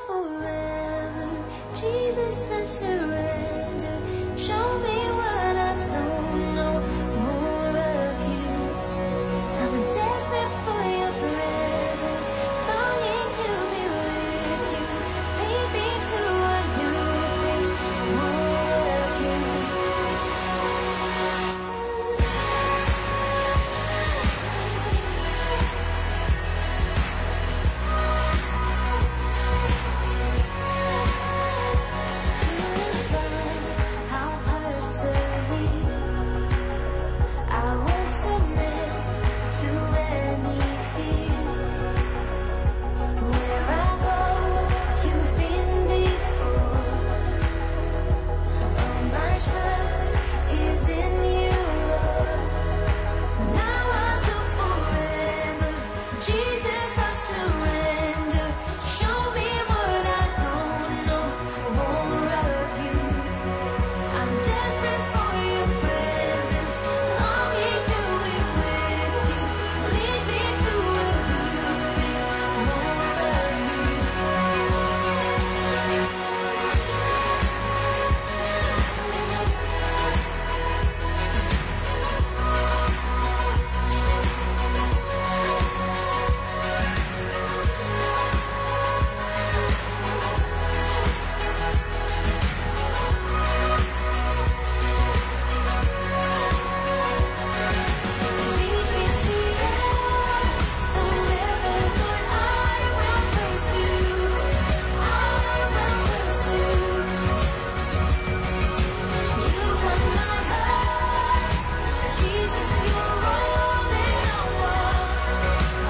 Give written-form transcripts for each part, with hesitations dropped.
forever. Jesus, I surrender. Show me what I don't know, more of you. I'm desperate for your presence, longing to be with you. Lead me to a new place, more of you. I'll persevere. I won't submit to any fear. Where I go, you've been before. All my trust is in you, Lord. Now until forever, Jesus, I surrender. Show me what I don't know, more of you. I'm desperate for your presence, longing to be with you. Lead me to a new place, more of you. Lead me to forever, Lord, I will pursue. I will pursue. You won my heart, Jesus, you're all that I want,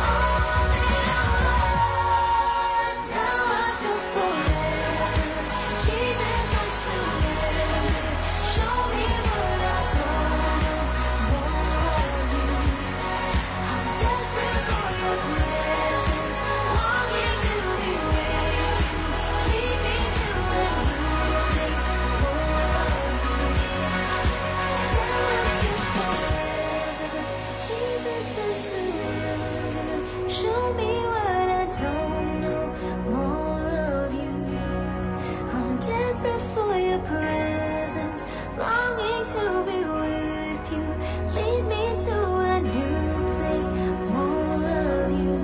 all that I want. Now until forever, Jesus, I surrender. Show me what I don't know, more of you. I'm desperate for your presence, longing to be with you. Lead me to a new place, more of you. Jesus, I surrender. Show me what I don't know, more of you. I'm desperate for your presence, longing to be with you. Lead me to a new place, more of you.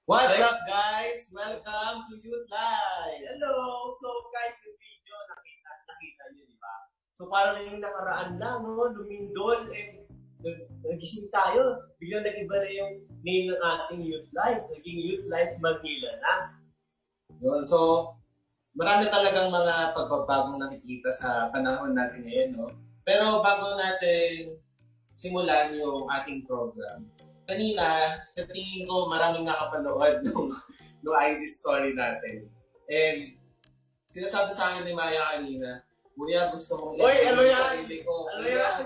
What's up, guys? Welcome to Youth Live! Hello! So guys, yung video, nakita nyo, di ba? So parang yung nakaraan lang, no? Lumindol, and nagising tayo. Biglang nag-iba na yung name ng ating Youth Life. Naging Youth Life Manila na. Yun, so, marami talagang mga pagbabagong nakikita sa panahon natin ngayon, no? Pero bago natin simulan yung ating program, kanina, sa tingin ko, maraming nakapanood nung IG story natin. And, sinasabi sa akin ni Maya kanina, Kuya, gusto kong Oy, ano i-review yan? sarili ko. Ano yan?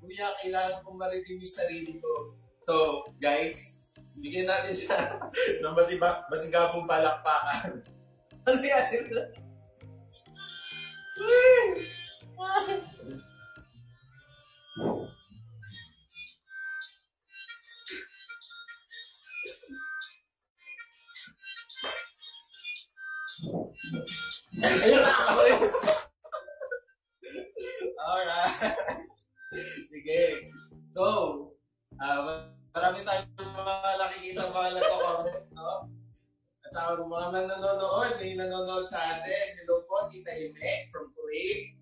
Kuya, kailangan kong ma-review yung sarili ko. So, guys, bigyan natin siya ng masigabong palakpakan. Ano yan? Ayun na ako eh. Alright. Sige. So, marami tayong mga nakikita mga nagko-comment, no? At saka mga nanonood, may nanonood sa atin. Hello po, Tita Ime from Kuwait.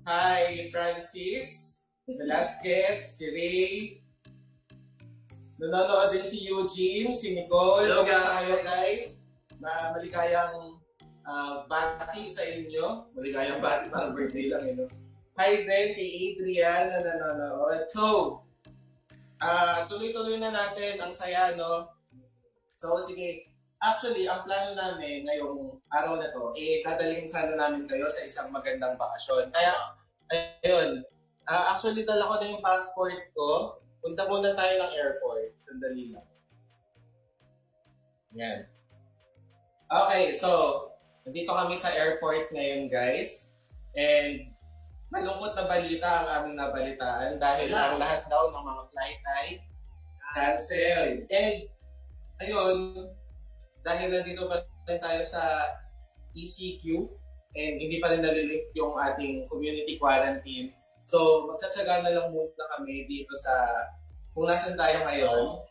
Hi, Francis Velasquez, si Ray. Nanonood din si Eugene, si Nicole. Hello, Kamusta kayo, guys? Maligayang bati sa inyo. Maligayang bati, parang birthday lang, no? Hi din kay Adrian na nanonood. So, tuloy-tuloy na natin ang saya, no? So, sige. Actually, ang plano namin ngayong araw na to, dadalhin sana namin kayo sa isang magandang bakasyon. Kaya, ayun. Actually, dala ko na yung passport ko. Punta muna tayo ng airport. Sandali lang. Yan. Okay, so, nandito kami sa airport ngayon, guys. And, malungkot na balita ang aming nabalitaan dahil ang lahat daw ng mga flight ay cancel. And, ayun, dahil nandito pa rin tayo sa ECQ and hindi pa rin nalilift yung ating community quarantine. So, magtsatsaga na lang muna kami dito sa kung nasan tayo ngayon.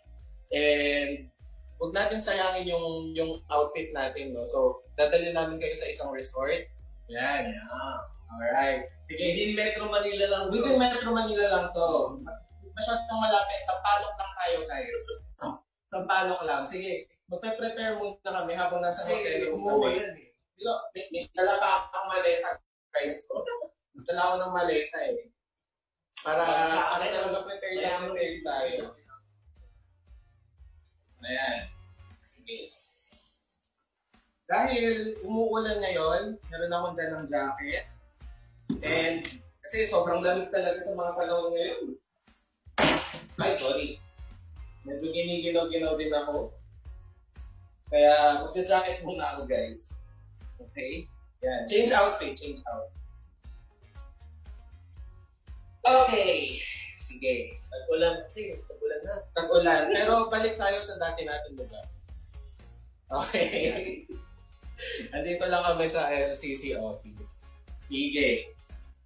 And, huwag natin sayangin yung outfit natin, no? So, dadalhin namin kayo sa isang resort. Yan. Alright. Sige. Within Metro Manila lang to. Within Metro Manila lang to. Masyadong malapit. Sampalok lang tayo, guys. Sampalok lang. Sige. Magpe-prepare muna kami habang nasa hotel room kami. yan eh. May dala ka ang maleta, guys. Dala ko ng maleta eh. Para talaga prepared tayo. Ayan. Sige. Dahil umuulan ngayon, meron akong dalang jacket. And kasi sobrang lamig talaga sa mga panahon ngayon. Ay, sorry. Medyo giniginaw-ginaw din ako. Kaya magja-jacket muna ako, guys. Okay? Yan. Change outfit. Okay. Sige. Tag-ulan kasi. Tag-ulan na. Tag-ulan. Pero balik tayo sa dati natin lugar. Okay. Andito lang kami sa LCC office. Sige.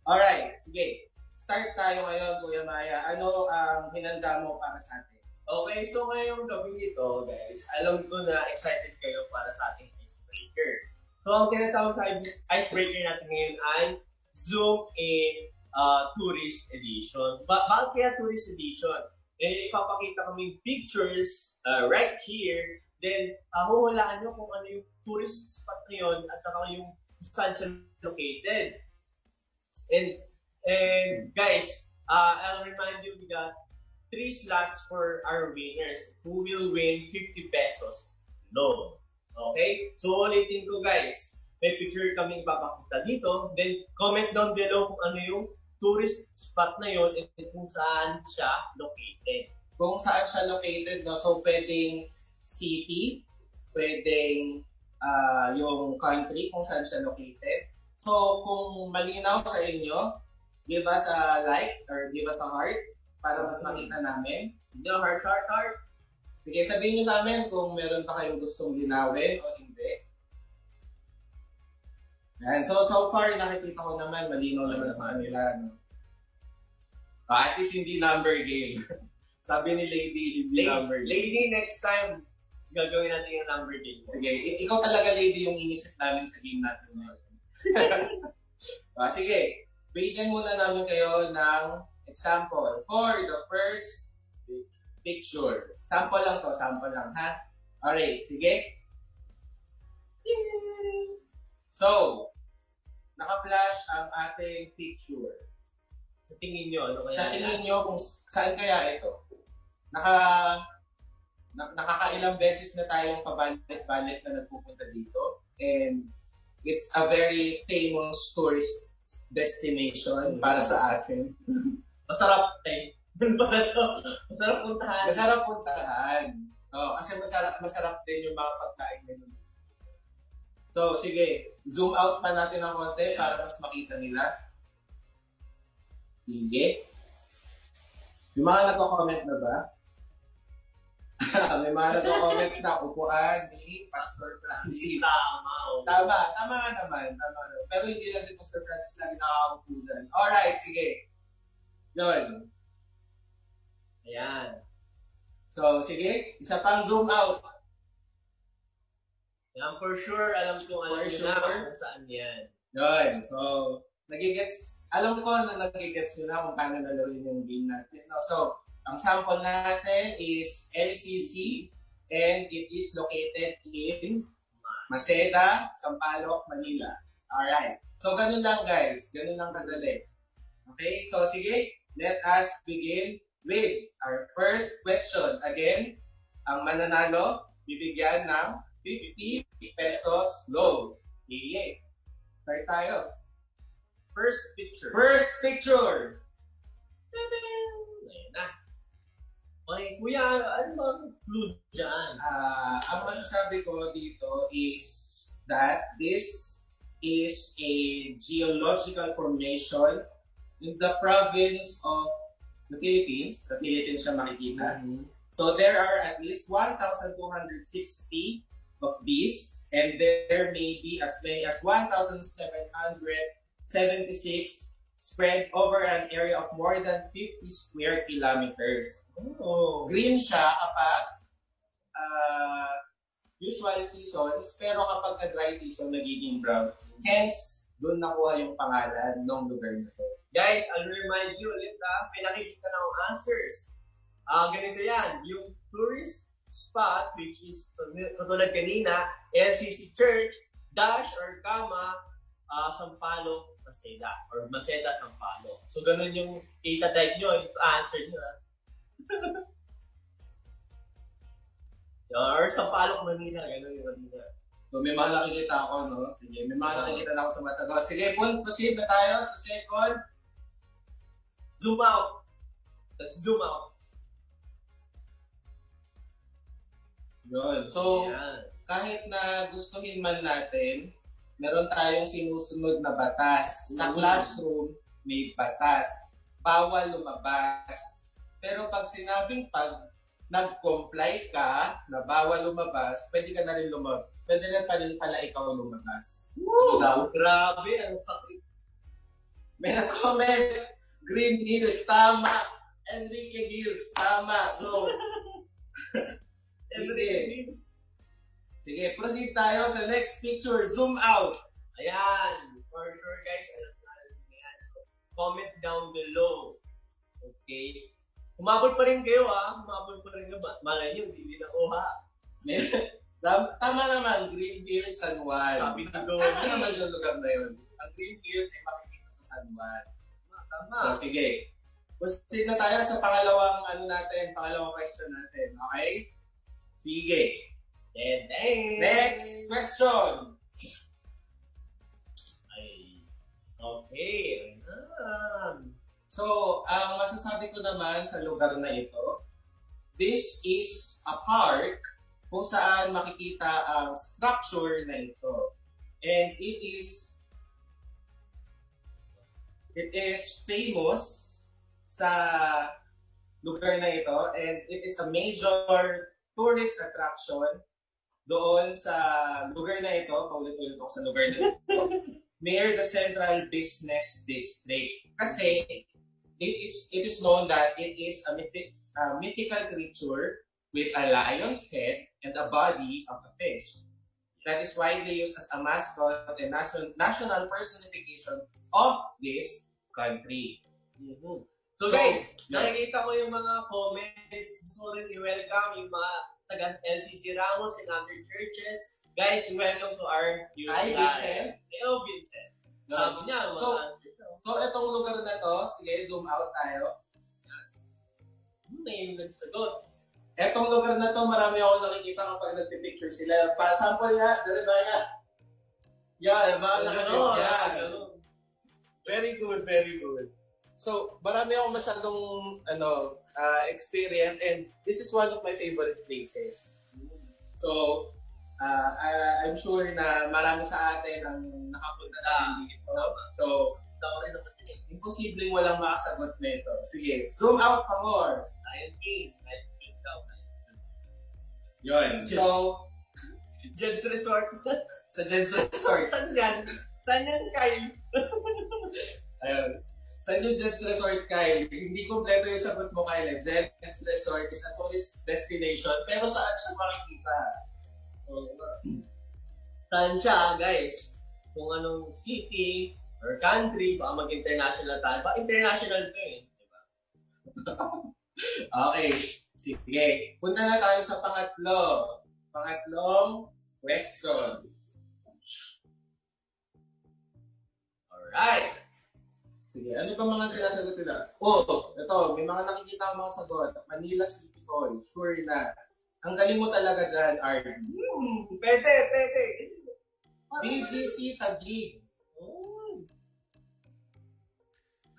Alright. Sige. Start tayo ngayon, Kuya Maya. Ano ang hinanda mo para sa atin? Okay, so ngayong gabi ito, guys, alam ko na excited kayo para sa ating icebreaker. So ang tinatawag sa icebreaker natin ngayon ay Zoom in Tourist Edition. Bakit kaya Tourist Edition? Ipapakita kami pictures right here. Then, huhulaan nyo kung ano yung tourist spot na yun at saka yung saan siya located. And guys, I'll remind you we got 3 slots for our winners who will win 50 pesos loan. Okay? So, ulitin ko guys. May picture kami ipapakita dito. Then, comment down below kung ano yung tourist spot na yun and kung saan siya located. Kung saan siya located, no? So, pwedeng city, pwedeng yung country kung saan siya located. So, kung malinaw sa inyo, give us a like or give us a heart para mas makita namin. Heart. Sige, sabihin nyo sa amin kung meron pa kayong gustong linawin o hindi. Yan. So far, nakikita ko naman, malinaw naman sa kanila. No? At least hindi number game. Sabi ni Lady, hindi number game. Lady, next time, gagawin natin yung number game. Sige, ikaw talaga lady yung inisip namin sa game natin ngayon. Sige, bigyan muna namin kayo ng example for the first picture. Sample lang to, sample lang, ha? Alright, sige. So, naka-flash ang ating picture. Sa tingin nyo, ano kaya? Sa tingin nyo kung saan kaya ito? Nakakailang beses na tayong pabalik-balik na nagpupunta dito. And it's a very famous tourist destination para sa atin. Masarap eh. Masarap puntahan. Masarap puntahan. Oh, kasi masarap din yung mga pagkain nila. So, sige. Zoom out pa natin ng konti para mas makita nila. Sige. Yung mga nagko-comment na ba? May mga nagko-comment na upuan ni Pastor Francis. Tama nga naman. Pero hindi lang si Pastor Francis lagi nakakaupo dyan. Alright, sige. Yun. Ayan. So, sige. Isa pang zoom out. Yan, for sure, alam ko For alam nyo sure. na kung saan yan. Yun. So, alam ko na nagigets nyo na kung paano nalaroin yung game natin. No? So, ang sample natin is LCC and it is located in Maceda, Sampaloc, Manila. Alright. So, ganun lang guys. Ganun lang kadali. Okay? So, sige. Let us begin with our first question. Again, ang mananalo, bibigyan ng 50 pesos loan. Sige. Start tayo. First picture. First picture. Ayan na. Okay, kuya, ano ba ang clue dyan? Ang masasabi ko dito is that this is a geological formation in the province of the Philippines. Sa Philippines siya makikita. So there are at least 1,260 of these, and there may be as many as 1,776 spread over an area of more than 50 square kilometers. Oh. Green siya kapag usual seasons, pero kapag dry season, nagiging brown. Hence, doon nakuha yung pangalan ng lugar na to. Guys, I'll remind you ulit may nakikita na akong answers. Ganito yan, yung tourist spot, which is katulad kanina, LCC Church, dash or comma, Sampaloc, Maceda, or Maceda, Sampaloc. So, ganun yung ita-type nyo, yung answer nyo. Or Sampaloc, Manila, ganun yung Manila. So, may mga nakikita ako, no? Sige, may mga nakikita na ako sa masagot. Sige, proceed na tayo sa second. Zoom out. Let's zoom out. Yun. So, Ayan. kahit na gustuhin man natin, meron tayong sinusunod na batas. Sa classroom, may batas. Bawal lumabas. Pero pag sinabing nag-comply ka na bawal lumabas, pwede ka na rin lumabas. Pwede rin pa rin pala ikaw lumabas. Grabe, ang sakit. May nag-comment, Green Hills, tama. Enrique Hills, tama. So, sige, proceed tayo sa next picture. Zoom out. Ayan. For sure, guys. Alam na yan. So, comment down below. Okay. Humabol pa rin kayo, Humabol pa rin kayo. Malay nyo, hindi na oha. Tama naman, Green Hills, San Juan. Sabi na doon. Tama naman yung lugar na yun. Ang Green Hills ay makikita sa San Juan. Tama. So, sige. Proceed na tayo sa pangalawang question natin. Okay? Sige. Next question. Ay. Okay. So, ang masasabi ko naman sa lugar na ito, this is a park kung saan makikita ang structure na ito. And it is famous sa lugar na ito, and it is a major tourist attraction doon sa lugar na ito, paulit-ulit ako sa lugar na ito, near the Central Business District. Kasi it is known that it is a mythical creature with a lion's head and the body of a fish. That is widely used as a mascot and national personification of this country. So So, guys, yeah. nakikita ko yung mga comments. Gusto ko rin i-welcome yung mga taga-LCC Ramos and other churches. Guys, welcome to our youth Hi, live. Vincent. Hello, Vincent. Sabi niya, mga So, answers. So, itong lugar na to, sige, zoom out tayo. May nagsagot. Etong lugar na to, marami ako nakikita kapag nagpipicture sila. Pa sample nga, Jeremiah. Yeah, mga nakikita. Very good, very good. So, marami ako masyadong experience and this is one of my favorite places. So, I'm sure na marami sa atin ang nakapunta na dito. So, imposibleng walang makasagot nito. Sige, zoom out pa more. Lion King. Lion King daw. Yun. So, Jed's Resort. sa Jed's Resort. Saan yan? Saan yan, Kyle? Ayun. Sa New Jed's Resort, Kyle, hindi kompleto yung sagot mo, Kyle. Jed's Resort is a tourist destination, pero saan siya makikita? Saan siya, guys? Kung anong city or country, baka mag-international tayo. Baka international to eh. Diba? Okay. Sige. Punta na tayo sa pangatlo. Pangatlong question. Alright. Sige. Ano ba mga sinasagot nila? Oh, ito. May mga nakikita ang mga sagot. Manila City Hall. Sure na. Ang galing mo talaga dyan, Arden. Pwede. BGC Taguig.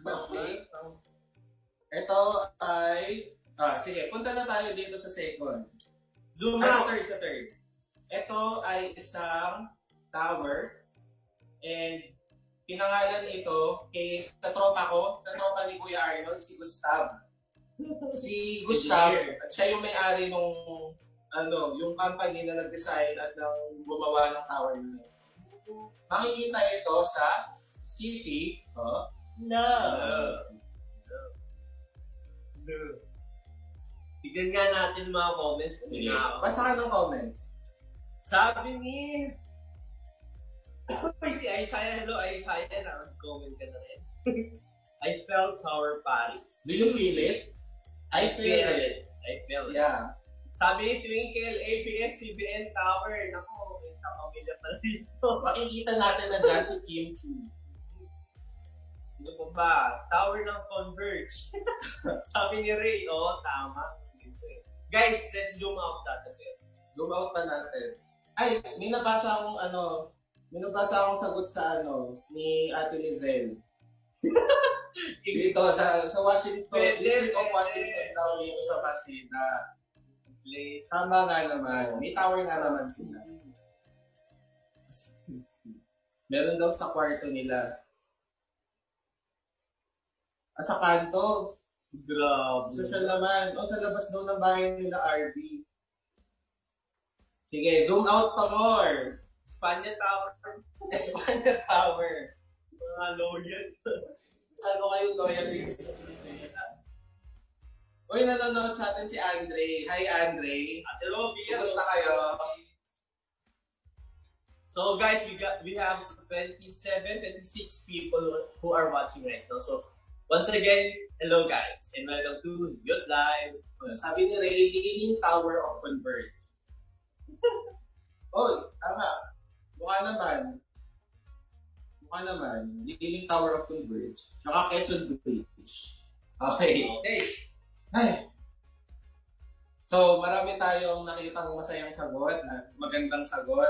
Okay. Ito ay... sige, punta na tayo dito sa second. Zoom Sa out. third. Ito ay isang tower. And pinangalan ito is sa tropa ni Kuya Arnold, si Gustav. Si Gustav, at siya yung may-ari nung yung company na nag-design at nang gumawa ng tower na yun. Makikita ito sa city No. Tignan nga natin mga comments. Basta ka ng comments. Sabi ni... Uy, si Isaiah. Hello, Isaiah. Comment ka na rin. I felt Tower Paris. Do you feel it? I feel it. I feel it. Yeah. Sabi ni Twinkle, ABS-CBN Tower. Naku, may kapamilya pala dito. Makikita natin na dyan si Kim Chu. Ano pa ba? Tower ng Converge. Sabi ni Ray, tama. Guys, let's zoom out natin. Zoom out pa natin. Ay, may nabasa akong sagot sa ni Ate Lizelle. Dito sa Washington, District of Washington daw dito sa Masida. Tama nga naman. May tower nga naman sila. Meron daw sa kwarto nila. Sa kanto. Grabe. Social naman. Sa labas daw ng bahay nila, RB. Sige, zoom out pa more. Espanya Tower. Espanya Tower. Mga loyal. Ano kayo loyal dito sa Pilipinas? Uy, nanonood sa atin si Andre. Hi, Andre. Ate Robby. Kumusta kayo? So guys, we have 26 people who are watching right now. So once again, hello guys, and welcome to Youth Live. Sabi ni Ray, Leaning Tower of Converge. Tama. Mukha naman. Leaning Tower of Converge. Saka Quezon Bridge. Okay. Ay. So, marami tayong nakitang masayang sagot, magandang sagot.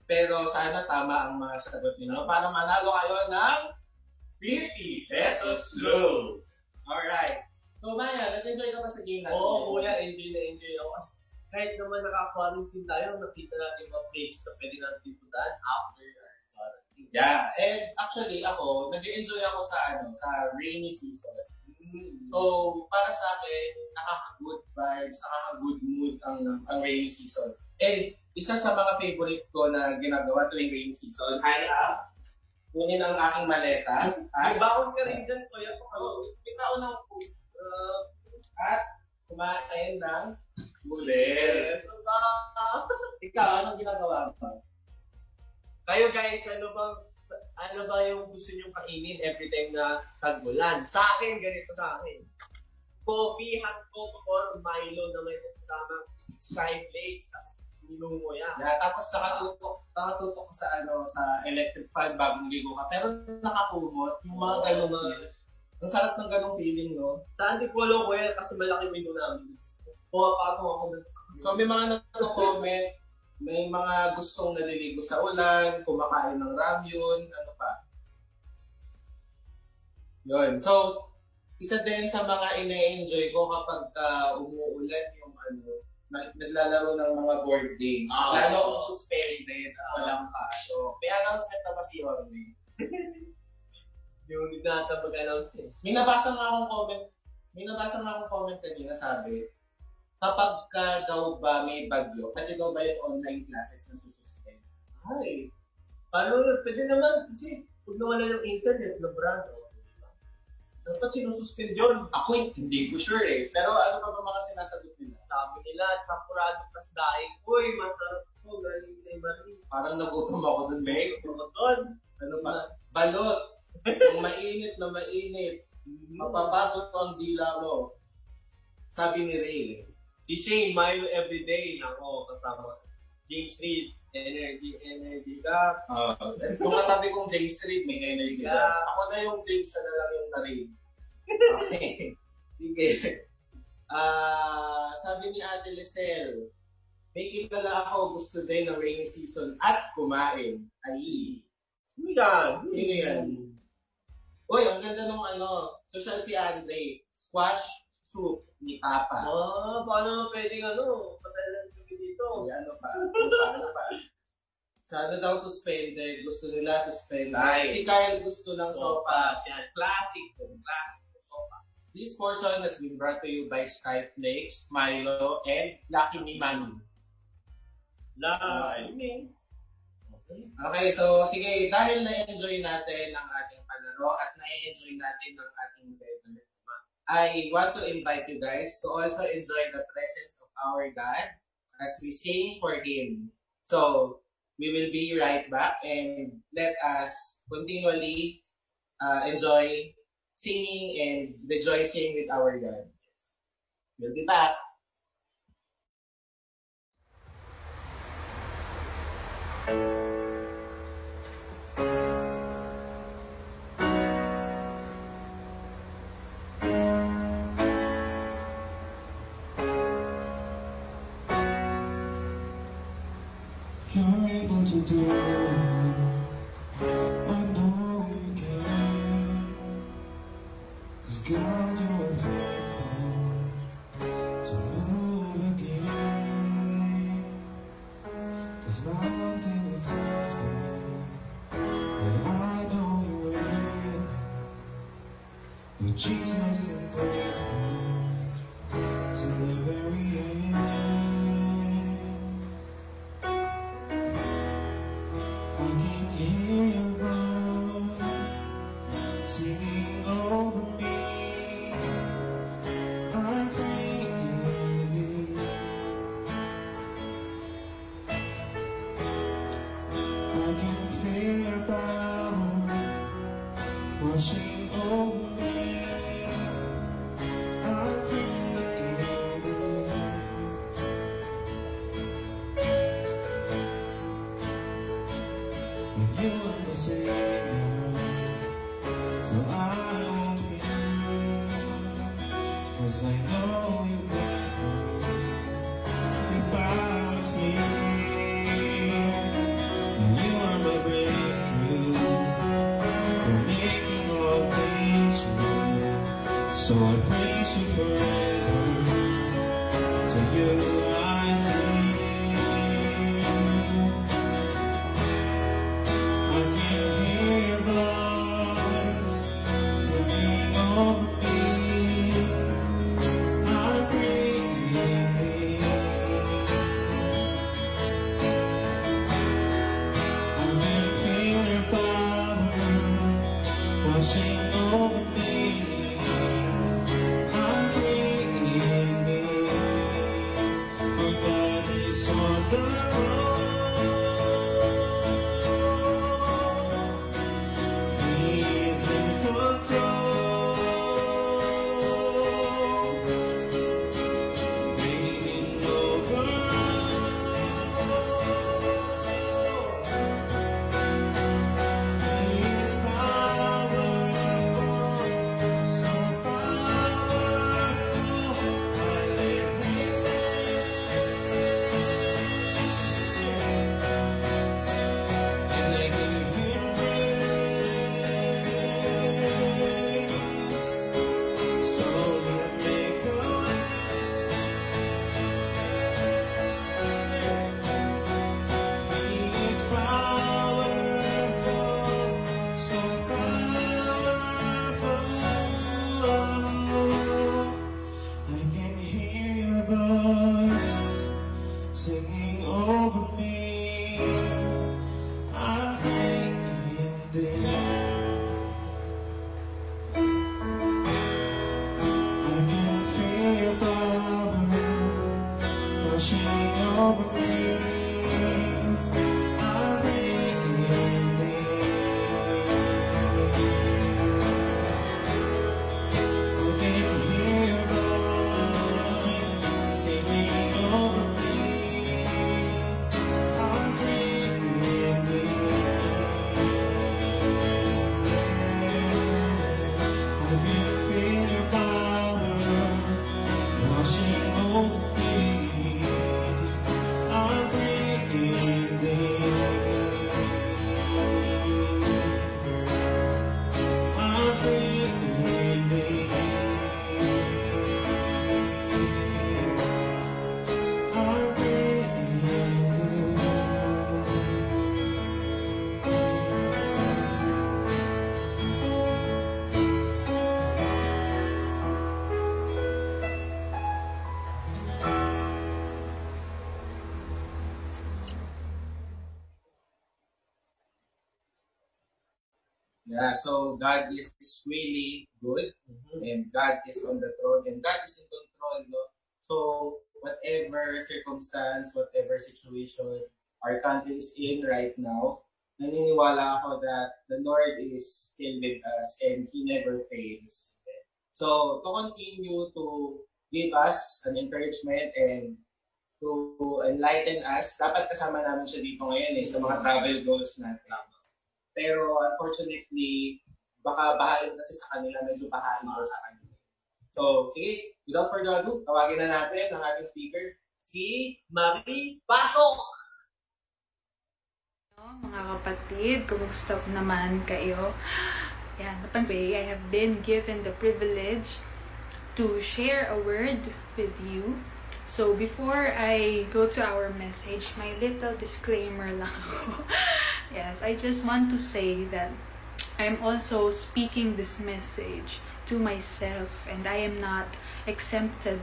Pero sana tama ang mga sagot ninyo para manalo kayo ng 50 pesos loan. Alright. So, Maya, nag-enjoy ka ba sa game natin? Oo, kuya, enjoy ako. Kahit naman naka-quarantine tayo, nakita natin mga places na pwede natin puntaan after our quarantine. Yeah, and actually ako, nag-enjoy ako sa rainy season. So, para sa akin, nakaka-good vibes, nakaka-good mood ang rainy season. And isa sa mga favorite ko na ginagawa tuwing rainy season ay kunin ang aking maleta. May baon ka rin dyan, kuya. Ikaw ng food. At kumain ng Noodles. Ikaw, anong ginagawa mo? Kayo guys, ano ba yung gusto nyong kainin every time na tag-ulan? Sa akin, ganito sa akin. Coffee, hot coffee, or Milo na may kasama skyflakes, tapos mo yan. Yeah, tapos nakatutok ka sa electric fan bagong ligo ka. Pero nakakumot, yung mga ganun mga. Ang sarap ng ganung feeling, no? Sa Antipolo ko yan, kasi malaki window namin. Pumapatong ako dun sa So may mga nagko-comment, may mga gustong naliligo sa ulan, kumakain ng ramyun, ano pa. Yun. So, isa din sa mga ine-enjoy ko kapag umuulan yung naglalaro ng mga board games. Lalo kung suspended at walang pasok. May announcement na ba si Orme? yung nagtatabag-announce eh. May nabasa nga akong comment kanina, sabi, kapag daw ba may bagyo, pwede daw ba yung online classes na sususpend? Ay, paano yun? Pwede naman kasi pag nawala yung internet na brand, diba? Dapat sinususpend yun. Ako hindi ko sure eh. Pero ano pa ba mga sinasagot nila? Sabi nila, Champurado plus daing. Uy, masarap po, galing kay Marie. Parang nagutom ako dun, Meg. Doon. Ano pa? Balot. Yung mainit na mainit. Mapapasok ang dila mo. Sabi ni Ray. Si Shane, Milo everyday. Ako, kasama. James Reed, energy ka. Kung katabi kong James Reed, may energy ka. Ako na yung James na lang yung na-Reed. Okay. Sige. Sabi ni Ate Lisel, may kilala ako, gusto din ng rainy season at kumain. Ay. Sino yan? Sino yan? Uy, ang ganda nung social si Andre. Squash soup ni Papa. Paano pwedeng patalan kami dito? Ano pa? Sana daw suspended. Gusto nila suspended. Ay. Si Kyle gusto ng sopas. Yan, classic sopas. This portion has been brought to you by Skyflakes, Milo, and Lucky Me Manu. Okay, so sige, dahil na-enjoy natin ang ating palaro at na-enjoy natin ang ating weather, I want to invite you guys to also enjoy the presence of our God as we sing for Him. So, we will be right back and let us continually enjoy singing and rejoicing with our God. We'll be back. You're able to do it. I know you can. 'Cause God, you're faithful to move again. This mountain is seems and I know you're in. You're Jesus and grateful to the very end. I can hear your voice singing over me. I'm free indeed. I can feel your power washing over me. I'm free indeed. And you are the Savior, so I won't fear, 'cause I know you got me. Your power is here, and you are my breakthrough. You're making all things new, so I praise you forever. To you I sing. I can hear your voice singing over me. I'm free. I can feel your power washing over me. I'm free indeed. the road. He is in control, reigning over all. He is powerful, so powerful. I lift His name, and I give Him praise. So He'll make a way. He is powerful, so powerful. I can hear your voice singing over me. I'm free indeed. I can feel your power washing over me. I'm free indeed. I can hear your voice singing over me. I'm free indeed. I can feel your power washing over me. I'm free indeed. I'm free indeed. I'm free indeed. Yeah, so God is really good, and God is on the throne, and God is in control, no? So, whatever circumstance, whatever situation our country is in right now, naniniwala ako that the Lord is still with us, and He never fails. So, to continue to give us an encouragement and to enlighten us, dapat kasama namin siya dito ngayon sa mga travel goals natin. Pero unfortunately, baka bahalin kasi sa kanila, medyo bahalin ko sa kanila. So, sige, without further ado, tawagin na natin ang ating speaker. Si Marie Pasok! Mga kapatid, kumusta po naman kayo? Yan, napansin, I have been given the privilege to share a word with you. So, before I go to our message, my little disclaimer lang ako. Yes, I just want to say that I'm also speaking this message to myself, and I am not exempted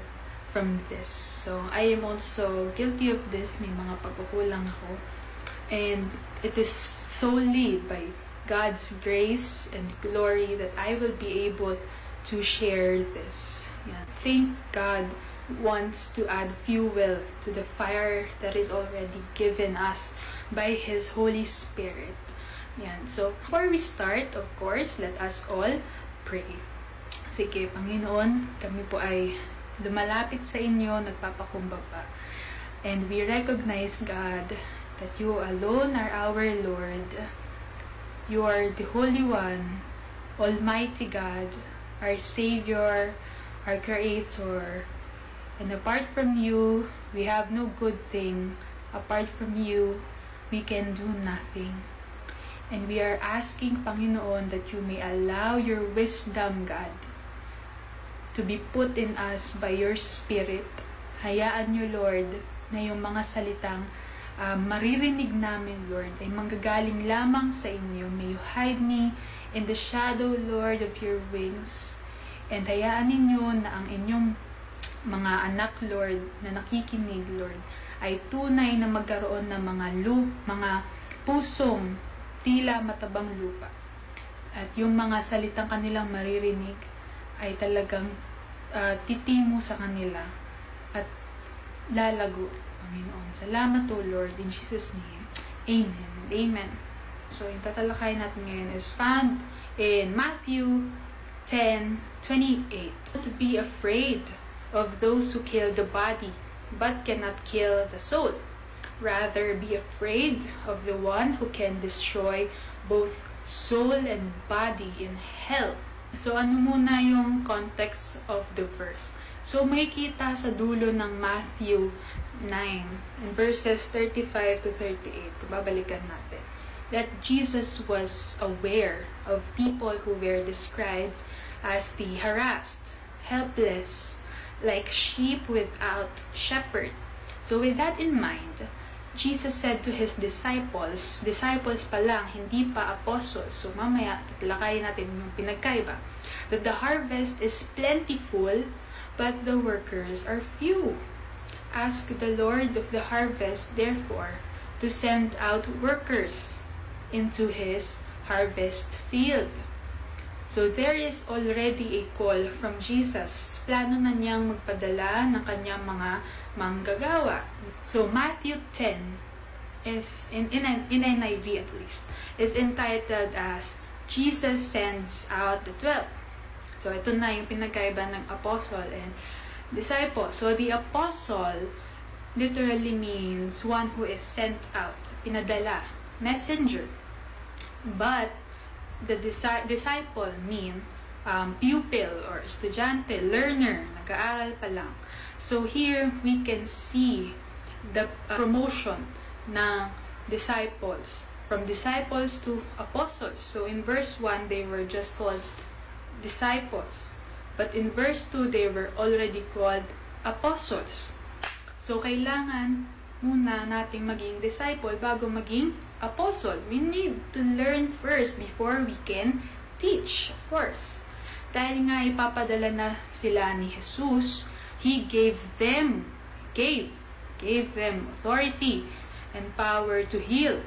from this. So, I am also guilty of this. May mga pagkukulang ako. And it is solely by God's grace and glory that I will be able to share this. Yeah. Thank God wants to add fuel to the fire that is already given us by His Holy Spirit. Yan. So, before we start, of course, let us all pray. Sige, Panginoon, kami po ay lumalapit sa inyo, nagpapakumbaba. And we recognize, God, that you alone are our Lord. You are the Holy One, Almighty God, our Savior, our Creator. And apart from you, we have no good thing. Apart from you, we can do nothing. And we are asking, Panginoon, that you may allow your wisdom, God, to be put in us by your Spirit. Hayaan niyo, Lord, na yung mga salitang maririnig namin, Lord, ay manggagaling lamang sa inyo. May you hide me in the shadow, Lord, of your wings. And hayaan ninyo na ang inyong mga anak, Lord, na nakikinig, Lord, ay tunay na magkaroon ng mga pusong tila matabang lupa. At yung mga salitang kanilang maririnig ay talagang titimo sa kanila. At lalago, Panginoon. Salamat, O Lord, in Jesus' name. Amen and amen. So, yung tatalakayin natin ngayon is found in Matthew 10:28. To be afraid of those who kill the body, but cannot kill the soul. Rather, be afraid of the one who can destroy both soul and body in hell. So, ano muna yung context of the verse? So, makikita sa dulo ng Matthew 9, in verses 35 to 38, babalikan natin, that Jesus was aware of people who were described as the harassed, helpless, like sheep without shepherd. So with that in mind, Jesus said to his disciples pa lang, hindi pa apostles, so mamaya tatalakayin natin yung pinagkaiba, that the harvest is plentiful, but the workers are few. Ask the Lord of the harvest, therefore, to send out workers into his harvest field. So there is already a call from Jesus. Plano na niyang magpadala ng kanyang mga manggagawa. So Matthew 10 is, in NIV at least, is entitled as Jesus Sends Out the 12. So ito na yung pinagkaiba ng apostle and disciple. So the apostle literally means one who is sent out, pinadala, messenger. But the disciple mean pupil or estudyante, learner, nag-aaral pa lang. So here we can see the promotion ng disciples, from disciples to apostles. So in verse 1, they were just called disciples. But in verse 2, they were already called apostles. So kailangan muna nating maging disciple bago maging apostle. We need to learn first before we can teach, of course. Dahil nga ipapadala na sila ni Jesus, He gave them authority and power to heal.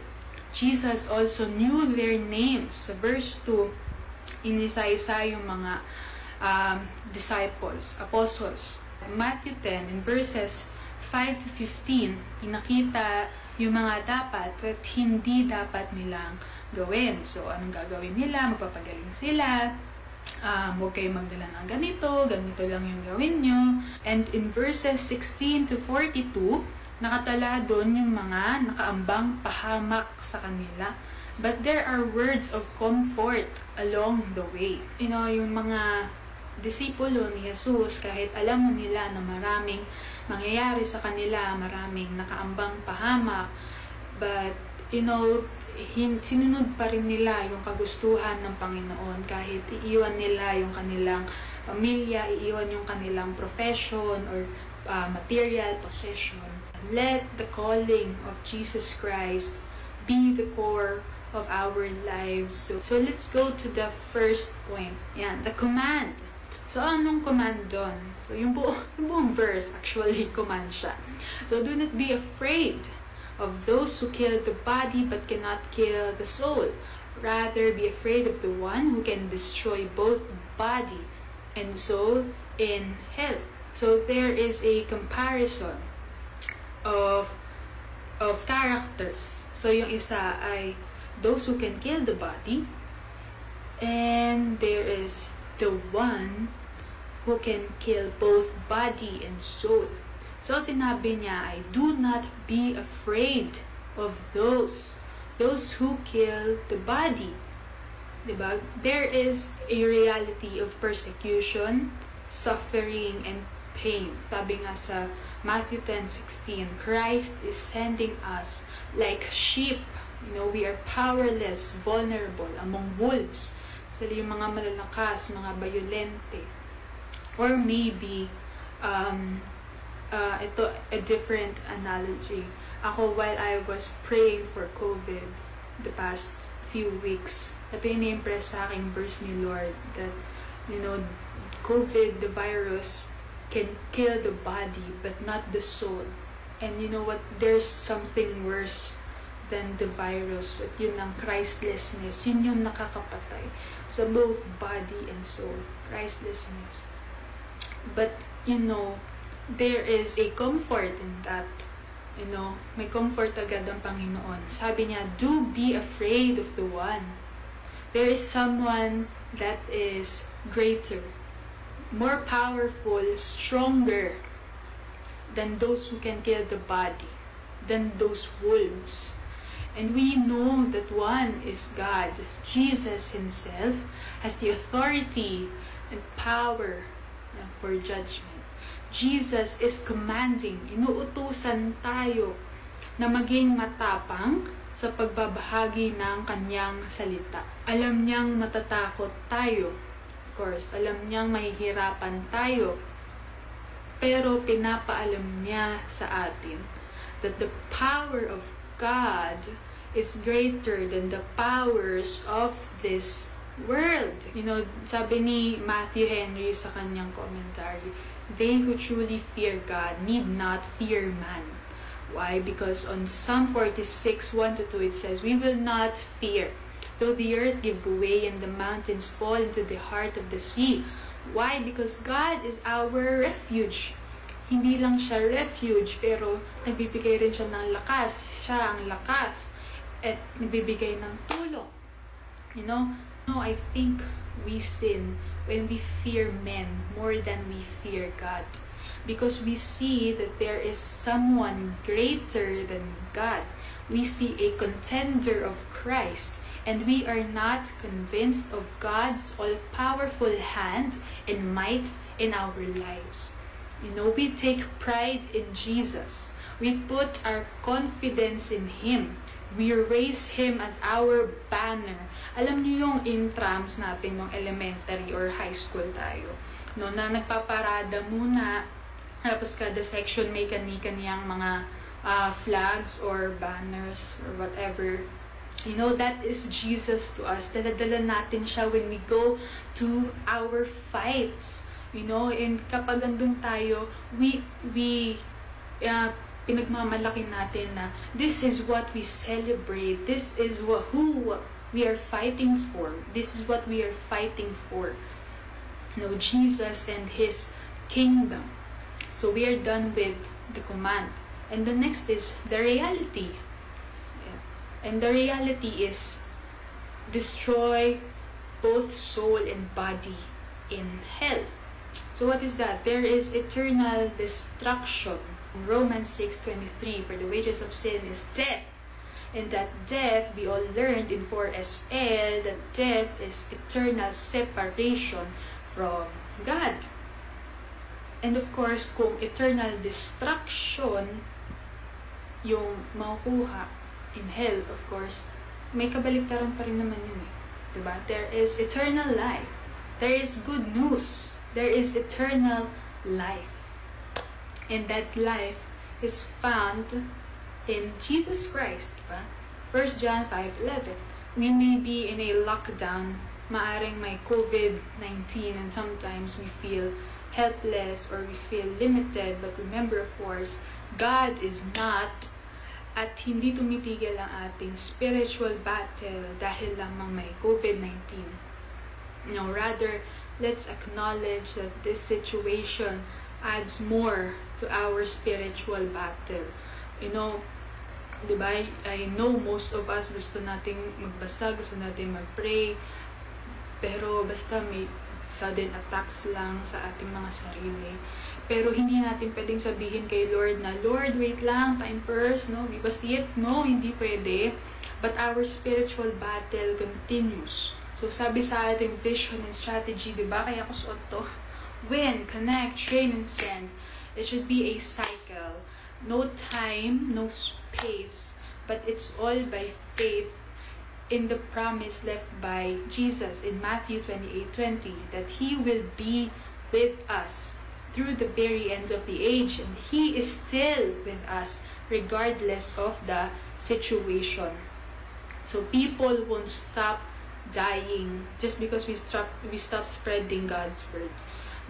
Jesus also knew their names. Sa verse 2, inisa-isa yung mga disciples, apostles. Matthew 10, in verses 5 to 15, pinakita yung mga dapat at hindi dapat nilang gawin. So, anong gagawin nila? Magpapagaling sila. Huwag kayong magdala ng ganito lang yung gawin nyo. And in verses 16 to 42, nakatala doon yung mga nakaambang pahamak sa kanila. But there are words of comfort along the way. You know, yung mga disipulo ni Jesus, kahit alam mo nila na maraming mangyayari sa kanila, maraming nakaambang pahamak, but, you know, sinunod pa rin nila yung kagustuhan ng Panginoon kahit iiwan nila yung kanilang pamilya, iiwan yung kanilang profession or material possession. Let the calling of Jesus Christ be the core of our lives. So let's go to the first point. Yan, the command. So, anong command doon? So, yung buong verse, actually, command siya. So, do not be afraid of those who kill the body but cannot kill the soul. Rather, be afraid of the one who can destroy both body and soul in hell. So, there is a comparison of characters. So, yung isa ay those who can kill the body, and there is the one who can kill both body and soul. So, sinabi niya ay, do not be afraid of those who kill the body. Diba? There is a reality of persecution, suffering, and pain. Sabi nga sa Matthew 10:16, Christ is sending us like sheep. You know, we are powerless, vulnerable among wolves. Sila yung mga malalakas, mga violente. Or maybe, ito, a different analogy. Ako, while I was praying for COVID the past few weeks, ito yung na-impress sa aking verse ni Lord that, you know, COVID, the virus, can kill the body but not the soul. And you know what? There's something worse than the virus. At yun ang Christlessness. Yun yung nakakapatay sa both body and soul. Christlessness. But, you know, there is a comfort in that. You know, may comfort agad ang Panginoon. Sabi niya, do be afraid of the one. There is someone that is greater, more powerful, stronger than those who can kill the body, than those wolves. And we know that one is God. Jesus Himself has the authority and power for judgment. Jesus is commanding, inuutusan tayo na maging matapang sa pagbabahagi ng kanyang salita. Alam niyang matatakot tayo. Of course, alam niyang mahihirapan tayo. Pero pinapaalam niya sa atin that the power of God is greater than the powers of this world. You know, sabi ni Matthew Henry sa kanyang commentary, they who truly fear God need not fear man. Why? Because on Psalm 46, 1-2, it says, we will not fear, though the earth give way and the mountains fall into the heart of the sea. Why? Because God is our refuge. Hindi lang siya refuge, pero nagbibigay rin siya ng lakas. Siya ang lakas. At nagbibigay ng tulong. You know, I think we sin when we fear men more than we fear God. Because we see that there is someone greater than God. We see a contender of Christ. And we are not convinced of God's all-powerful hand and might in our lives. You know, we take pride in Jesus. We put our confidence in Him. We raise Him as our banner. Alam niyo yung intrams natin ng elementary or high school tayo, no, na nagpaparada muna, tapos kada section may kani-kaniyang mga flags or banners or whatever. You know, that is Jesus to us. Dala-dala natin siya when we go to our fights. You know, and kapag andun tayo, we pinagmamalaki natin na this is what we celebrate. This is who we are fighting for. This is what we are fighting for. You know, Jesus and His kingdom. So we are done with the command. And the next is the reality. Yeah. And the reality is destroy both soul and body in hell. So what is that? There is eternal destruction. In Romans 6:23, for the wages of sin is death. And that death, we all learned in 4SL, that death is eternal separation from God. And of course, kung eternal destruction yung makukuha in hell, of course, may kabaliktaran pa rin naman yun eh. Diba? There is eternal life. There is good news. There is eternal life. And that life is found in Jesus Christ. Diba? 1 John 5:11. We may be in a lockdown, maaring may COVID-19, and sometimes we feel helpless or we feel limited, but remember, of course, God is not, at hindi tumitigil ang ating spiritual battle dahil lamang may COVID-19. No, rather, let's acknowledge that this situation adds more to our spiritual battle. You know, diba, I know most of us gusto nating magbasa, gusto nating mag-pray, pero basta may sudden attacks lang sa ating mga sarili. Pero hindi natin pwedeng sabihin kay Lord na, Lord, wait lang, time first, no? We must see it. No, hindi pwede. But our spiritual battle continues. So sabi sa ating vision and strategy, diba, kaya ko suot to, win, connect, train, and send. It should be a cycle. No time, no space, but it's all by faith in the promise left by Jesus in Matthew 28:20, that He will be with us through the very end of the age, and He is still with us regardless of the situation. So people won't stop dying just because we stop spreading God's word.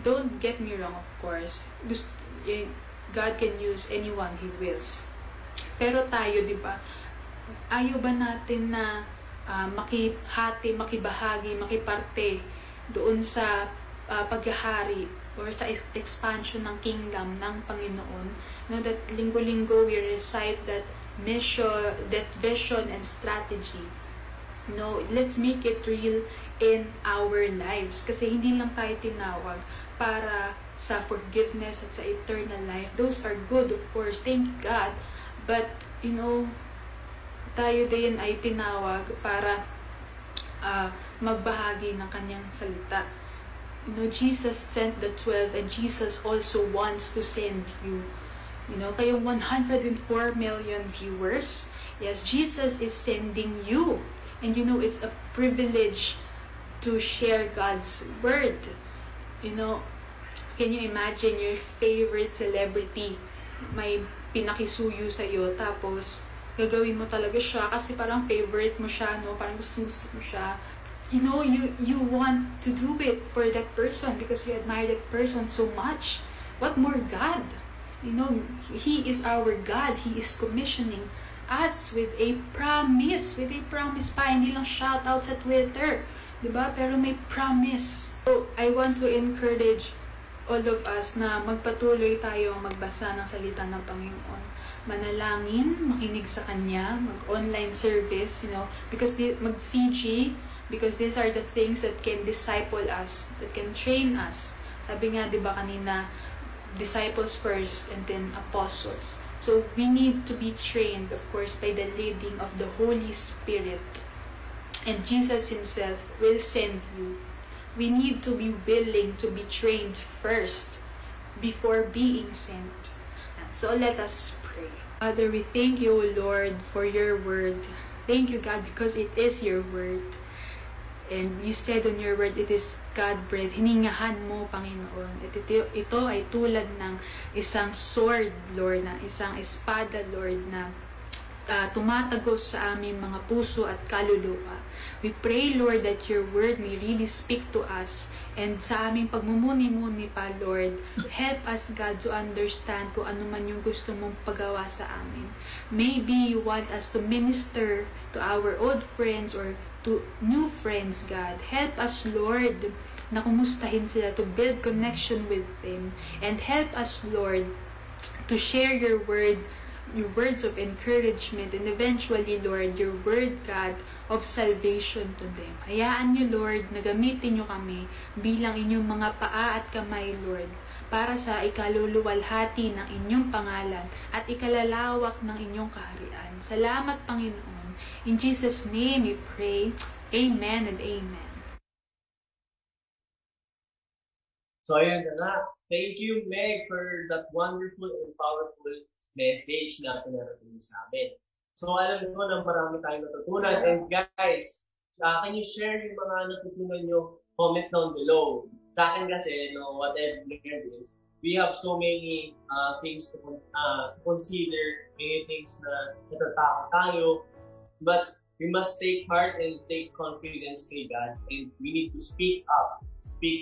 Don't get me wrong, of course. God can use anyone He wills. Pero tayo, di ba? Ayaw ba natin na makibahagi, makiparte doon sa paghahari or sa expansion ng kingdom ng Panginoon. That linggo-linggo we recite that mission, that vision and strategy. Let's make it real in our lives. Kasi hindi lang tayo tinawag para sa forgiveness at sa eternal life. Those are good, of course. Thank God. But, tayo din ay tinawag para magbahagi ng kanyang salita. Jesus sent the 12 and Jesus also wants to send you. Kayong 104 million viewers, yes, Jesus is sending you. And it's a privilege to share God's word. Can you imagine your favorite celebrity may pinakisuyo sa iyo, tapos gagawin mo talaga siya kasi parang favorite mo siya, parang gusto mo siya. You want to do it for that person because you admire that person so much. What more God? He is our God. He is commissioning us with a promise. With a promise pa. Hindi lang shoutout sa Twitter. Diba? Pero may promise. So, I want to encourage all of us na magpatuloy tayo magbasa ng salita ng Panginoon. Manalangin, makinig sa Kanya, mag-online service, because mag-CG, because these are the things that can disciple us, that can train us. Sabi nga, di ba kanina, disciples first and then apostles. So, we need to be trained, of course, by the leading of the Holy Spirit. And Jesus Himself will send you. We need to be willing to be trained first before being sent. So, let us pray. Father, we thank you, Lord, for your word. Thank you, God, because it is your word. And you said on your word, it is God-breathed. Hiningahan mo, Panginoon. At ito ay tulad ng isang sword, Lord, na isang espada, Lord, na tumatagos sa aming mga puso at kaluluwa. We pray, Lord, that your word may really speak to us. And sa aming pagmumuni-muni pa, Lord, help us, God, to understand kung ano man yung gusto mong pagawa sa amin. Maybe you want us to minister to our old friends or to new friends, God. Help us, Lord, na kumustahin sila, to build connection with them. And help us, Lord, to share your word, your words of encouragement, and eventually, Lord, your word, God, of salvation to them. Hayaan niyo, Lord, na gamitin niyo kami bilang inyong mga paa at kamay, Lord, para sa ikaluluwalhati ng inyong pangalan at ikalalawak ng inyong kaharian. Salamat, Panginoon. In Jesus' name we pray. Amen and amen. So, ayan na nga. Thank you, Meg, for that wonderful and powerful message na pinarating sa amin. So, alam ko na marami tayong natutunan. And guys, can you share yung mga natutunan nyo? Comment down below. Sa akin kasi, what I've learned is, we have so many things to consider, many things na natatakot tayo. But we must take heart and take confidence kay God. And we need to speak up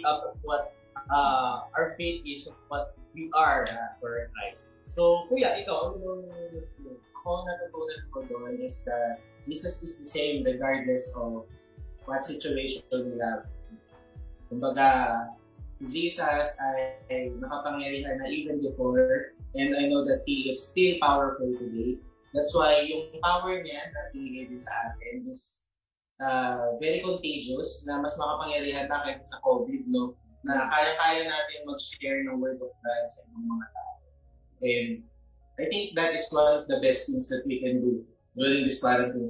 of what our faith is, of what we are for Christ. So, Kuya, ikaw, ano bang natutunan? Ako natutunan ko doon is that Jesus is the same regardless of what situation we have. Kumbaga, Jesus ay nakapangyarihan na even before, and I know that He is still powerful today. That's why yung power niya na binigay din sa atin is very contagious, na mas makapangyarihan pa kaysa sa COVID, no? Na kaya-kaya natin mag-share ng word of God sa ibang mga tao. And I think that is one of the best things that we can do during this quarantine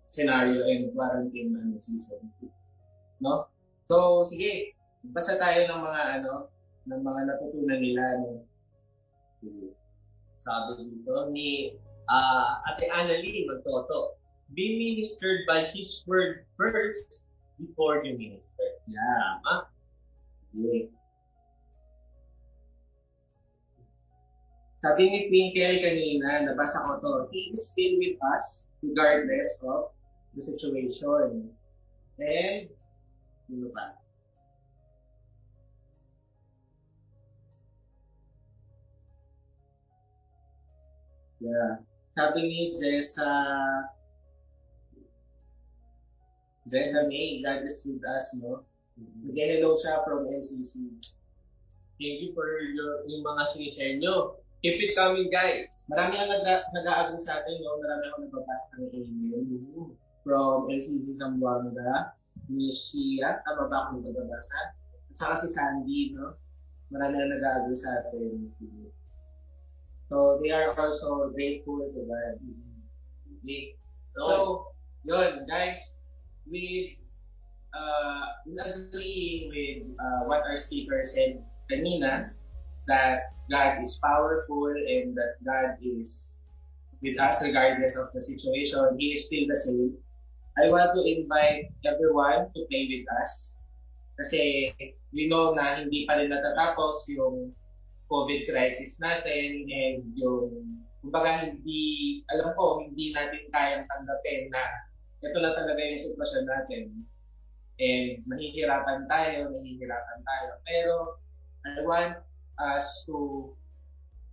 scenario and quarantine season. No? So, sige. Basa tayo ng mga natutunan nila. No? Sige. Sabi dito ni Ate Annalie Magtoto, be ministered by His word first before you minister. Yeah. Tama? Yeah. Sabi ni Twinkle kanina, nabasa ko to, He is still with us regardless of the situation. And, ano pa? Yeah. Sabi ni Jessa May, God is with us, no? Nag-hello siya from LCC. Thank you for yung mga sinishare nyo. Keep it coming, guys. Marami ang nag-a-agree sa atin, no? Marami akong nagbabasa ng email from LCC Zamboanga, Miss Shia, tama ba akong nagbabasa? At saka si Sandy, no? Marami ang nag-a-agree sa atin. So, they are also grateful to God. Okay. So, yun, guys, we agreeing with what our speaker said kanina, that God is powerful and that God is with us regardless of the situation. He is still the same. I want to invite everyone to pray with us kasi we know na hindi pa rin natatapos yung COVID crisis natin and yung kumbaga hindi natin kayang tanggapin na ito na talaga yung sitwasyon natin. And nahihirapan tayo. Pero I want us to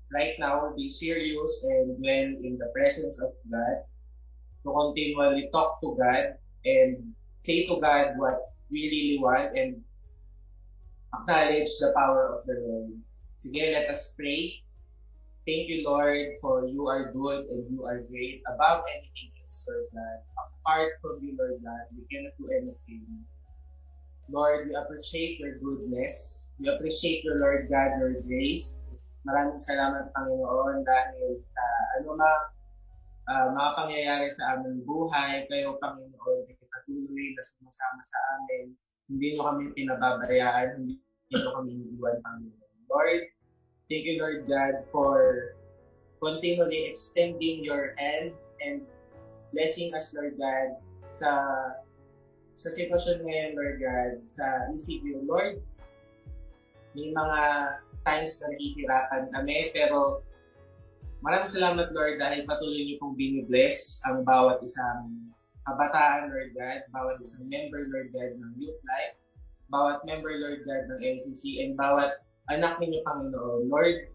right now be serious and dwell in the presence of God, to continually talk to God and say to God what we really want and acknowledge the power of the Lord. Sige, let us pray. Thank you, Lord, for you are good and you are great. Above anything else, Lord God. Apart from you, Lord God, we cannot do anything. Lord, we appreciate your goodness. We appreciate your, Lord God, your grace. Maraming salamat, Panginoon, dahil sa mga pangyayari sa aming buhay, kayo, Panginoon, ay patuloy na sumasama sa amin. Hindi nyo kami pinababayaan, hindi nyo kami iniiwan, Panginoon. Lord, thank you, Lord God, for continually extending your hand and blessing us, Lord God, sa sitwasyon ngayon, Lord God, sa ECQ, Lord. May mga times na nahihirapan kami, pero maraming salamat, Lord, dahil patuloy niyo pong binibless ang bawat isang kabataan, Lord God, bawat isang member, Lord God, ng Youth Life, bawat member, Lord God, ng LCC, and bawat anak ninyo, Panginoon. Lord,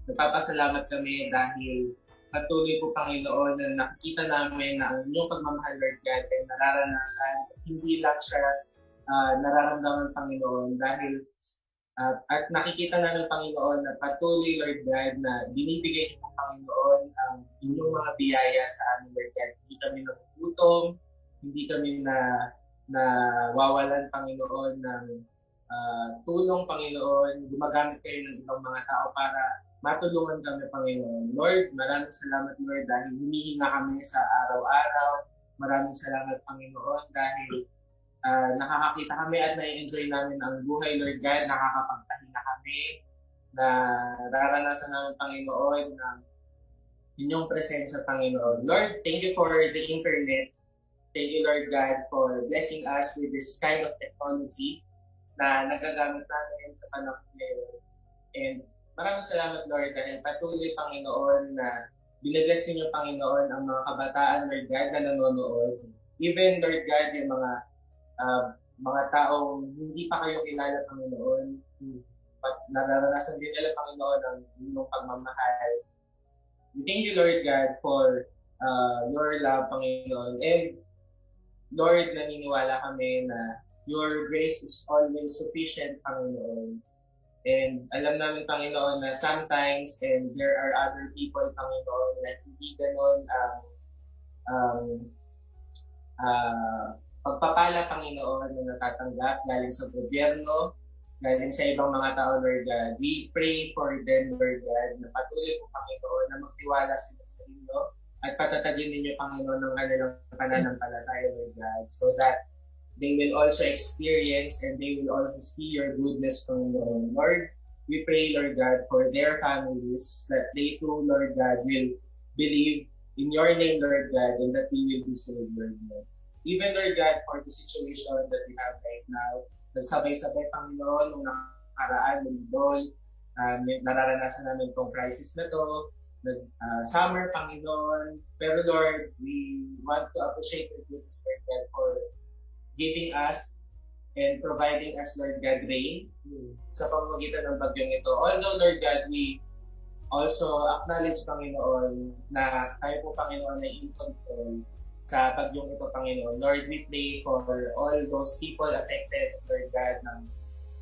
nagpapasalamat kami dahil patuloy po, Panginoon, na nakikita namin na ang inyong pagmamahal, Lord God, ay nararanasan. Hindi lang siya nararamdaman, Panginoon, dahil at nakikita namin, Panginoon, na patuloy, Lord God, na binibigay niyo po, Panginoon, ang inyong mga biyaya sa amin, Lord God. Hindi kami nagugutom, hindi kami nawawalan, Panginoon, ng tulong, Panginoon. Gumagamit kayo ng ibang mga tao para matulungan kami, Panginoon. Lord, maraming salamat, Lord, dahil humihinga kami sa araw-araw. Maraming salamat, Panginoon, dahil nakakakita kami at na-enjoy namin ang buhay, Lord God. Nakakapagpahinga kami, na nararanasan namin, Panginoon, ng inyong presensya, Panginoon. Lord, thank you for the internet. Thank you, Lord God, for blessing us with this kind of technology na nagagamit namin sa panahon ngayon. And maraming salamat, Lord, dahil patuloy, Panginoon, na binibless ninyo, Panginoon, ang mga kabataan, Lord God, na nanonood. Even, Lord God, yung mga taong hindi pa kayo kilala, Panginoon, nararanasan din nila, Panginoon, ang inyong pagmamahal. We thank you, Lord God, for your love, Panginoon. And, Lord, naniniwala kami na your grace is always sufficient, Panginoon. And alam namin, Panginoon, na sometimes, and there are other people, Panginoon, na hindi ganon pagpapala, Panginoon, na natatanggap galing sa gobyerno, galing sa ibang mga tao, Lord God. We pray for them, Lord God, na patuloy po, Panginoon, na magtiwala sila sa inyo at patatagin ninyo, Panginoon, ng kanilang pananampalataya, Lord God, so that they will also experience and they will also see your goodness, Panginoon. Lord, we pray, Lord God, for their families, that they too, Lord God, will believe in your name, Lord God, and that they will be saved, Lord God. Even, Lord God, for the situation that we have right now, nagsabay-sabay, Panginoon, nung nakaraan, lumidol, nararanasan namin itong crisis na to, summer, Panginoon. Pero, Lord, we want to appreciate your goodness, Lord God, for giving us and providing us, Lord God, rain sa pamamagitan ng bagyong ito. Although, Lord God, we also acknowledge, Panginoon, na kayo po, Panginoon, ay in control sa bagyong ito, Panginoon. Lord, we pray for all those people affected, Lord God, ng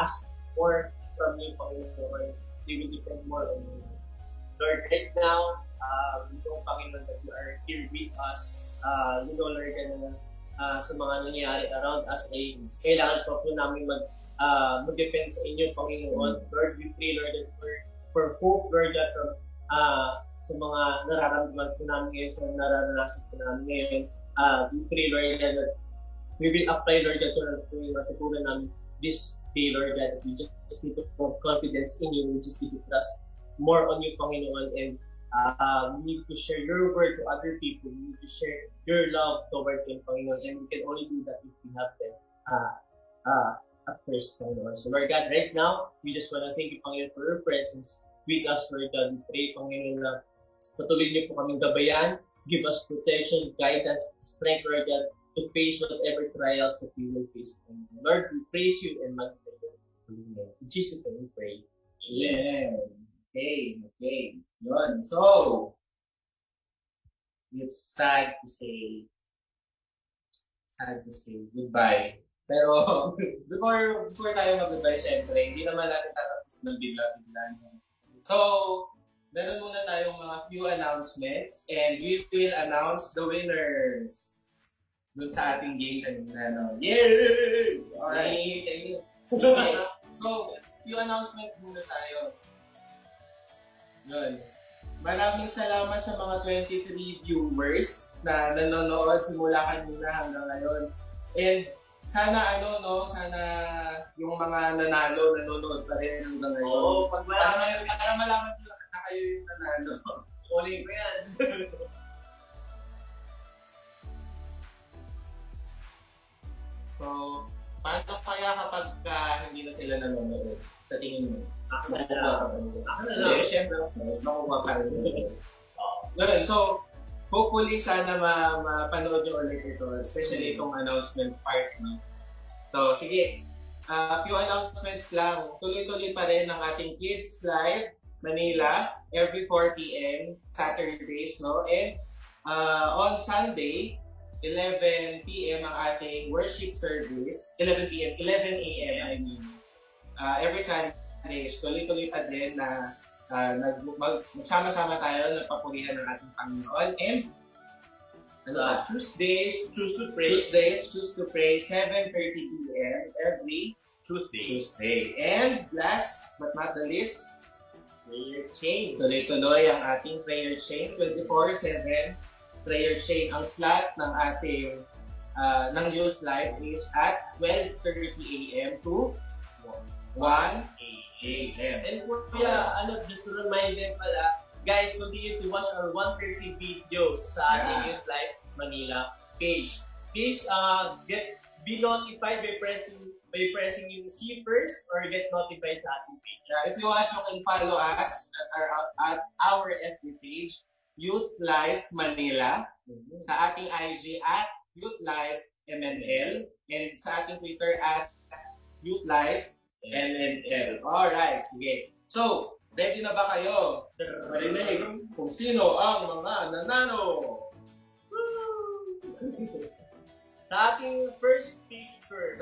ask more from you, Panginoon. They will depend more on you. Lord, right now, we know, Panginoon, that you are here with us. You know, Lord, sa mga nangyayari around us, ay kailangan pa po namin mag-depend sa inyo, Panginoon. Lord, we pray, Lord, that for hope, Lord, that sa mga nararamdaman po namin ngayon, sa nararanasan po namin ngayon, we pray, Lord, that we will apply, Lord, that yung matutunan namin this day, Lord, that we just need to have confidence in you, we just need to trust more on you, Panginoon, and we need to share your word to other people. We need to share your love towards them, Panginoon, and we can only do that if we have them at first, Panginoon. So, Lord God, right now, we just want to thank you, Panginoon, for your presence with us, Lord God. We pray, Panginoon, na patuloy niyo po kaming gabayan. Give us protection, guidance, strength, Lord God, to face whatever trials that we will face, Panginoon. Lord, we praise you and magnify your holy name. In Jesus' name we pray. Yeah. Okay. Yun. So, it's sad to say goodbye. Pero, before tayo mag-goodbye, syempre, hindi naman natin tatapos ng bigla-bigla. So, meron muna tayong mga few announcements and we will announce the winners dun sa ating game kanina. No? Yay! Alright. Okay. So, few announcements muna tayo. Yun. Maraming salamat sa mga 23 viewers na nanonood simula kanina hanggang ngayon. And sana sana yung mga nanonood pa rin hanggang ngayon. Oo, pag Para malaman nila na kayo yung nanalo. ulit ko yan. So, paano kaya kapag hindi na sila nanonood? Sa tingin mo? Ako na lang. Hindi, syempre, mas makuha pa rin. Ganun, so, hopefully, sana mapanood nyo ulit ito, especially itong announcement part. No? So, sige, few announcements lang. Tuloy-tuloy pa rin ang ating Kids Live Manila, every 4 p.m. Saturdays, no? And on Sunday, 11 p.m. ang ating worship service. 11 p.m., 11 a.m. I mean. Every Sundays, tuloy-tuloy pa din na magsama-sama tayo, nagpapurihan ng ating Panginoon. And Tuesdays, choose to pray. Choose to pray, 7:30 p.m. every Tuesday. And last but not the least, Prayer chain. tuloy-tuloy ang ating prayer chain, 24/7 prayer chain. Ang slot ng ating ng youth life is at 12:30 a.m. to 1 a.m. And kuya, just to remind them pala, guys, continue to watch our 130 videos sa ating Youth Life Manila page. Please be notified by pressing yung see first or get notified sa ating page. If you want, you can follow us at our FB page, Youth Life Manila, sa ating IG at Youth Life MNL, and sa ating Twitter at Youth Life MNL. Alright, sige. So, ready na ba kayo? Marinig kung sino ang mga nanalo? Sa ating first picture,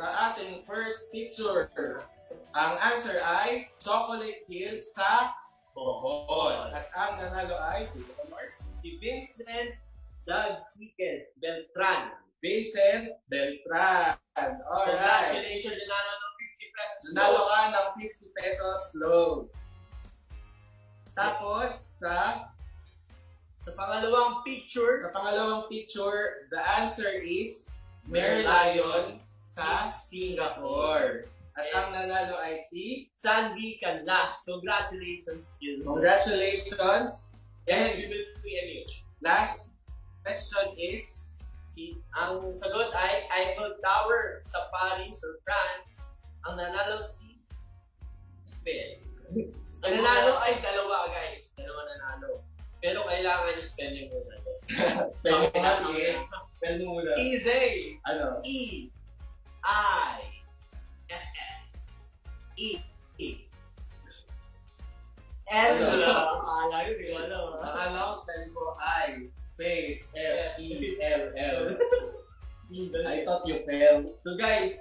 ang answer ay Chocolate Hills sa Bohol. At ang nanalo ay si Vincent Dagquiquez Beltran. Vincent Beltran. Alright. Congratulations, nanalo ng 50 pesos. Nanalo ka ng 50 pesos loan. Tapos, sa pangalawang picture, the answer is Merlion sa Singapore. At ang nanalo ay si Sandy Canlas. Congratulations, you. Congratulations. Yes, And we will PMH. last question is Ang sagot ay Eiffel Tower sa Paris or France. Ang nanalo si Spain. Ang nanalo ay dalawa, guys. Dalawa nanalo. Pero kailangan i-spelling mo na. spelling mo na, sige. Spelling mo na. Easy. Ano? E-I-F-S. L. Akala yun, di ko alam. Akala ko spelling mo I, space, F-E-L-L. I thought you fell. So guys,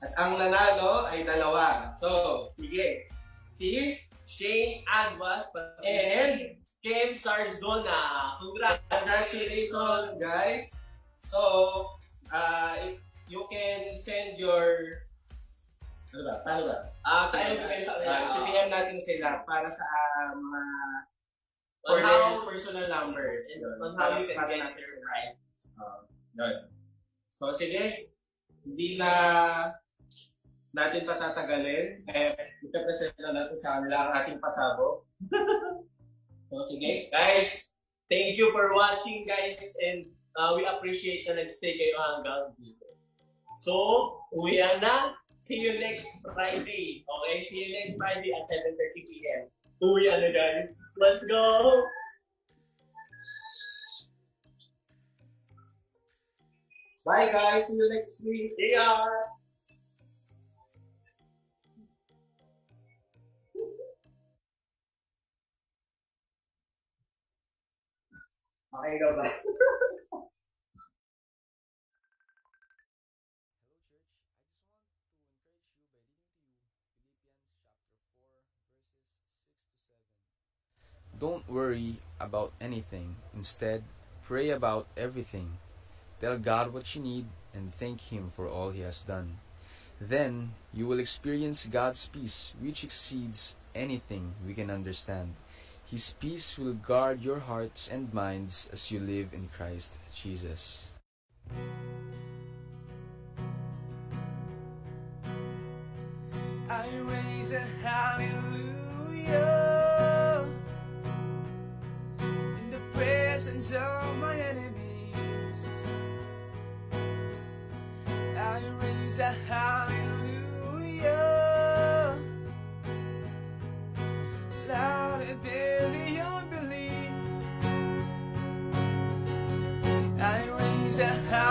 At ang nanalo ay dalawa. So, sige. Si Shane Adwas and Kim Sarzona. congratulations, guys. So, if you can send your Paano ba? PPM natin sila para sa mga for their personal numbers. On how you can get your right. Yun. So, sige. Hindi na natin patatagalin. Itapresent na natin sa kanila ang ating pasabog. So, sige. Guys, thank you for watching, guys. And we appreciate na nag-stay kayo hanggang dito. So, uwian na. See you next Friday. Okay? See you next Friday at 7:30 p.m. Uwian na, guys. Let's go! Bye, guys. See you next week. See ya! Okay daw ba? Don't worry about anything. Instead, pray about everything. Tell God what you need and thank Him for all He has done. Then, you will experience God's peace, which exceeds anything we can understand. His peace will guard your hearts and minds as you live in Christ Jesus. I raise a hallelujah in the presence of my enemies. I raise a hallelujah louder than the unbelief. I raise a hallelujah.